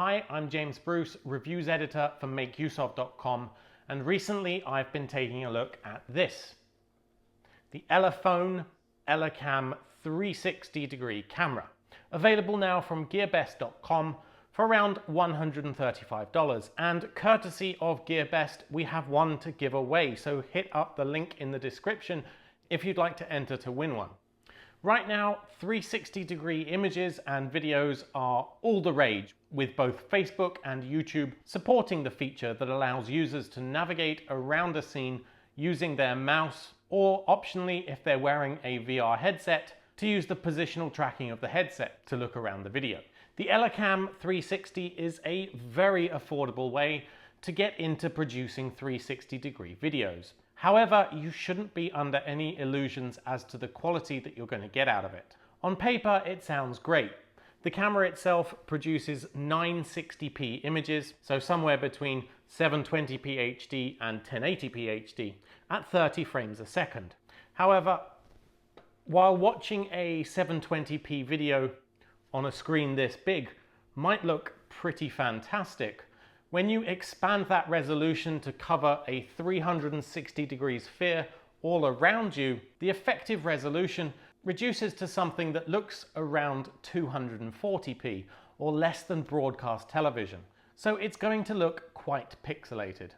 Hi, I'm James Bruce, reviews editor for MakeUseOf.com, and recently I've been taking a look at this. The Elephone Elecam 360-degree camera. Available now from GearBest.com for around $135. And courtesy of GearBest, we have one to give away, so hit up the link in the description if you'd like to enter to win one. Right now, 360-degree images and videos are all the rage, with both Facebook and YouTube supporting the feature that allows users to navigate around a scene using their mouse, or optionally, if they're wearing a VR headset, to use the positional tracking of the headset to look around the video. The Elecam 360 is a very affordable way to get into producing 360-degree videos. However, you shouldn't be under any illusions as to the quality that you're going to get out of it. On paper, it sounds great. The camera itself produces 960p images, so somewhere between 720p HD and 1080p HD at 30 frames a second. However, while watching a 720p video on a screen this big might look pretty fantastic, when you expand that resolution to cover a 360 degrees sphere all around you, the effective resolution reduces to something that looks around 240p, or less than broadcast television. So it's going to look quite pixelated.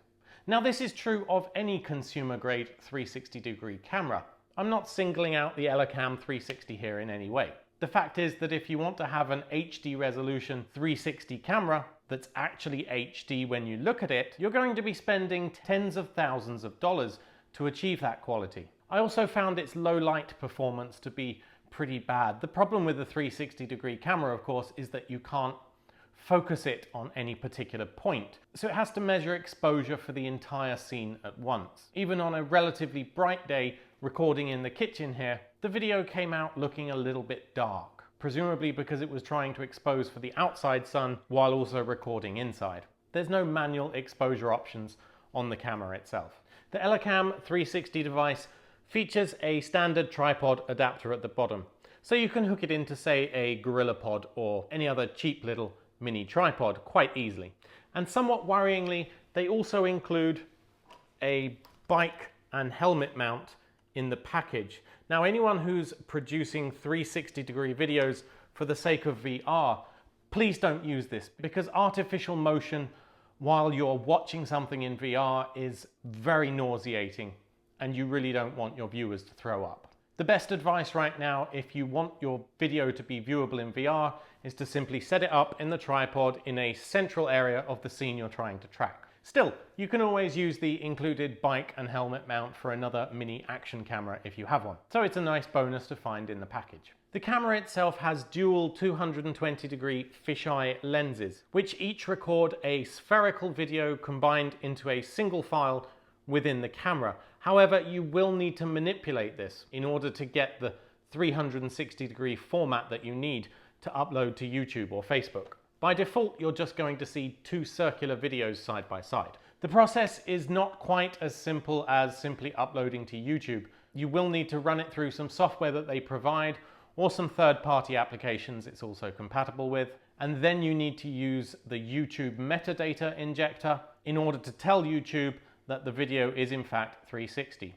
Now, this is true of any consumer-grade 360-degree camera. I'm not singling out the Elecam 360 here in any way. The fact is that if you want to have an HD resolution 360 camera that's actually HD when you look at it, you're going to be spending tens of thousands of dollars to achieve that quality. I also found its low light performance to be pretty bad. The problem with the 360-degree camera, of course, is that you can't focus it on any particular point. So it has to measure exposure for the entire scene at once. Even on a relatively bright day, recording in the kitchen here, the video came out looking a little bit dark, presumably because it was trying to expose for the outside sun while also recording inside. There's no manual exposure options on the camera itself. The Elecam 360 device features a standard tripod adapter at the bottom, so you can hook it into, say, a GorillaPod or any other cheap little mini tripod quite easily. And somewhat worryingly, they also include a bike and helmet mount in the package. Now, anyone who's producing 360-degree videos for the sake of VR, please don't use this, because artificial motion while you're watching something in VR is very nauseating, and you really don't want your viewers to throw up. The best advice right now, if you want your video to be viewable in VR, is to simply set it up in the tripod in a central area of the scene you're trying to track. Still, you can always use the included bike and helmet mount for another mini action camera if you have one. So it's a nice bonus to find in the package. The camera itself has dual 220-degree fisheye lenses, which each record a spherical video combined into a single file within the camera. However, you will need to manipulate this in order to get the 360-degree format that you need to upload to YouTube or Facebook. By default, you're just going to see two circular videos side by side. The process is not quite as simple as simply uploading to YouTube. You will need to run it through some software that they provide, or some third-party applications it's also compatible with, and then you need to use the YouTube metadata injector in order to tell YouTube that the video is in fact 360.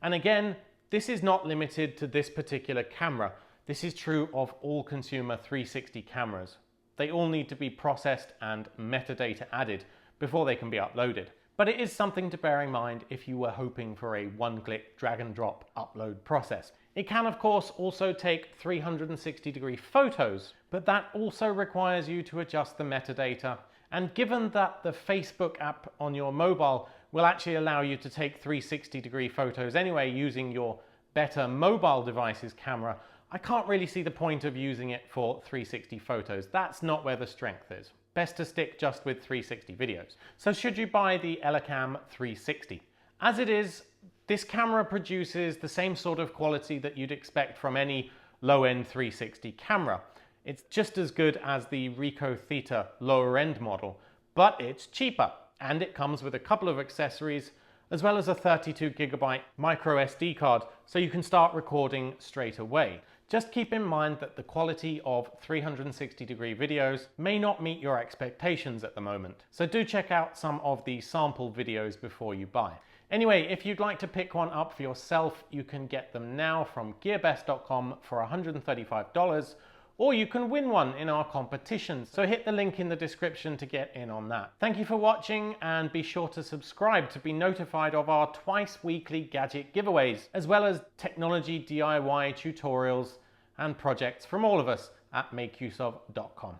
And again, this is not limited to this particular camera. This is true of all consumer 360 cameras. They all need to be processed and metadata added before they can be uploaded. But it is something to bear in mind if you were hoping for a one-click drag and drop upload process. It can, of course, also take 360-degree photos, but that also requires you to adjust the metadata. And given that the Facebook app on your mobile will actually allow you to take 360-degree photos anyway using your better mobile device's camera, I can't really see the point of using it for 360 photos. That's not where the strength is. Best to stick just with 360 videos. So should you buy the Elecam 360? As it is, this camera produces the same sort of quality that you'd expect from any low-end 360 camera. It's just as good as the Ricoh Theta lower-end model, but it's cheaper, and it comes with a couple of accessories as well as a 32GB micro SD card, so you can start recording straight away. Just keep in mind that the quality of 360-degree videos may not meet your expectations at the moment, so do check out some of the sample videos before you buy. Anyway, if you'd like to pick one up for yourself, you can get them now from gearbest.com for $135, or you can win one in our competition. So hit the link in the description to get in on that. Thank you for watching, and be sure to subscribe to be notified of our twice weekly gadget giveaways, as well as technology DIY tutorials and projects from all of us at MakeUseOf.com.